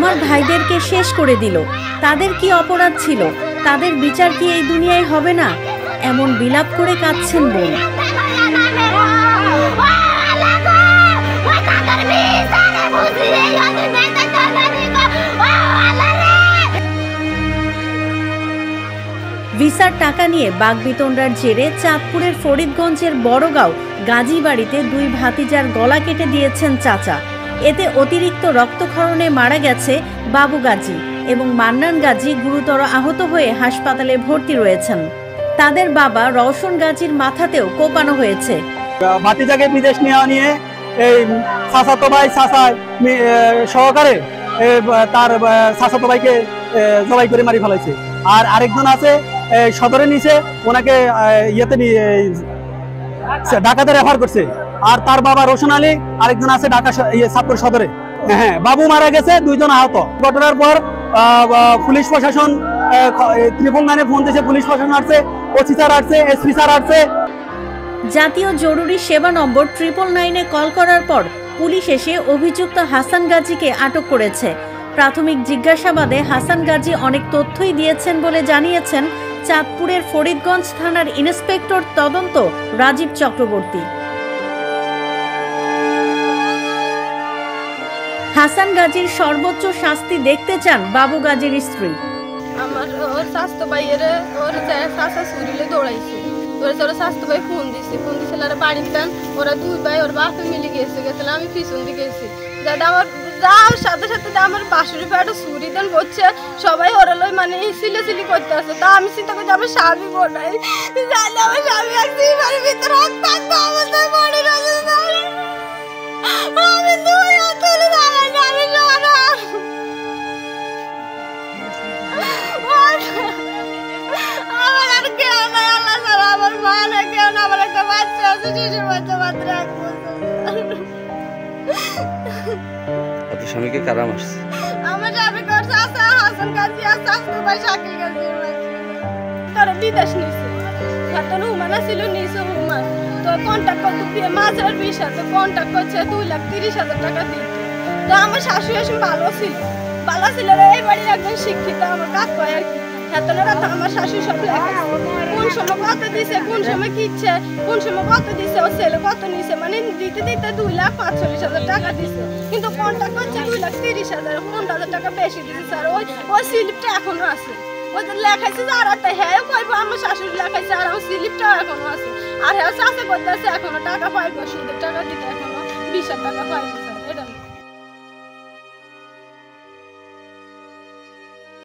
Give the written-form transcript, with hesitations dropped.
আমার ভাইদেরকে শেষ করে দিল। তাদের কি অপরাধ ছিল? তাদের বিচার কি এই দুনিয়ায় হবে না? এমন বিলাপ করে কাঁদছেন বোন। ভিসার টাকা নিয়ে বাগবিতণ্ডার জেরে চাঁদপুরের ফরিদগঞ্জের বড়গাঁও গাজী বাড়িতে দুই ভাতিজার গলা কেটে দিয়েছেন চাচা। এতে অতিরিক্ত রক্তক্ষরণে মারা গেছে বাবু গাজী এবং মান্নান গাজী গুরুতর আহত হয়ে হাসপাতালে ভর্তি রয়েছেন। তাদের বাবা রওশন গাজীর মাথাতেও কোপানো হয়েছে। ভাতিজাকে বিদেশ নেওয়া নিয়ে এই চাচাতো ভাই চাচা সহকারে তার চাচাতো ভাইকে জবাই করে মারি ফেলাইছে। আর আরেকজন আছে সদরে নিচে, ওনাকে ইয়েতে ঢাকাতে রেফার করছে। আর তার বাবা রোশন আলী আরেকজন আছে ঢাকা চাঁদপুর সদরে। হ্যাঁ, বাবু মারা গেছে, দুইজন আহত। ঘটনার পর পুলিশ প্রশাসন 999-এ ফোন দিয়েছে, পুলিশ প্রশাসন আসছে, ওসি স্যার আসছে, এসপি স্যার আসছে। জাতীয় জরুরি সেবা নম্বর 999-এ কল করার পর পুলিশ এসে অভিযুক্ত হাসান গাজীকে আটক করেছে। প্রাথমিক জিজ্ঞাসাবাদে হাসান গাজী অনেক তথ্যই দিয়েছেন বলে জানিয়েছেন চাঁদপুরের ফরিদগঞ্জ থানার ইন্সপেক্টর তদন্ত রাজীব চক্রবর্তী। হাসান গাজীর সর্বোচ্চ শাস্তি দেখতে চান বাবু গাজীর স্ত্রী। আমার ওর স্বাস্থ্য ভাইয়ের ওর চাচা চুরিলে দৌড়াইছে, ওর স্বাস্থ্য ভাই ফোন দিছিল আর বাড়ির টান ওরা দুই ভাই ওর বাপে মিলে গেছিলাম, আমি পিছন দিকে গেছি। দাদা আমার যাওয়ার সাথে সাথে আমার বাসুরি পেটে চুরি দেন করছে, সবাই ওরা লই মানে সিলি করতে আসে। তা আমি চিন্তা করছি আমার স্বামী বোনাই জানি আমার স্বামী আসছি বাড়ির ভিতরে থাকতো অবস্থায় পড়ে রয়েছে। আমি দুই হাতে দাঁড়াই আমি আমার আর কেউ নাই, আল্লাহ ছাড়া আমার মা না, কেউ না, আমার একটা বাচ্চা আছে, শিশুর বাচ্চা মাত্র 1 বছর। আপনার স্বামীকে কারা মারছে? আমার স্বামী করছে আছে হাসান গাজী আর স্বাস্থ্য ভাই শাকিল গাজী। তারা বিদেশ নিছে, এখন হুমানা ছিল নিছে হুমান তো কন্ট্যাক্ট করতে দিয়ে মাঝের বিষয়ে কন্ট্যাক্ট করছে 2,30,000 টাকা দিতে। তো আমার শাশুড়ি আসলে ভালো ছিল এই বাড়ির একজন শিক্ষিত আমার কাকা আর কি। হেতনেরা তো আমার শাশুড়ি সব লেখা কোন সময় কত দিছে, কোন সময় কিচ্ছে, কোন সময় কত দিছে, ও ছেলে কত নিছে, মানে দিতে 2,45,000 টাকা দিছে। কিন্তু কন্ট্যাক্ট করছে 2,30,000, 15,000 টাকা বেশি দিছে স্যার। ওই স্লিপটা এখনো আছে, ওই যে লেখাইছে যে আর হ্যাঁ কইব আমার শাশুড়ি লেখাইছে আর আমার স্লিপটাও এখনো আছে। আর হ্যাঁ চাষে করতে আছে এখনো টাকা পাইব, সুদের টাকা দিতে এখনো 20,000 টাকা পাইব স্যার। এটা